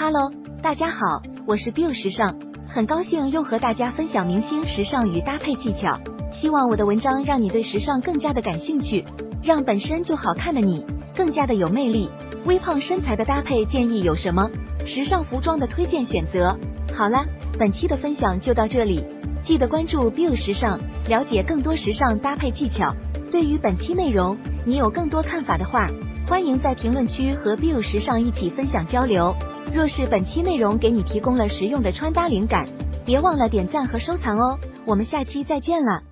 Hello， 大家好，我是 Bill 时尚，很高兴又和大家分享明星时尚与搭配技巧。希望我的文章让你对时尚更加的感兴趣，让本身就好看的你更加的有魅力。微胖身材的搭配建议有什么？时尚服装的推荐选择。好了，本期的分享就到这里，记得关注 Bill 时尚，了解更多时尚搭配技巧。对于本期内容，你有更多看法的话，欢迎在评论区和 Bill 时尚一起分享交流。若是本期内容给你提供了实用的穿搭灵感，别忘了点赞和收藏哦。我们下期再见了。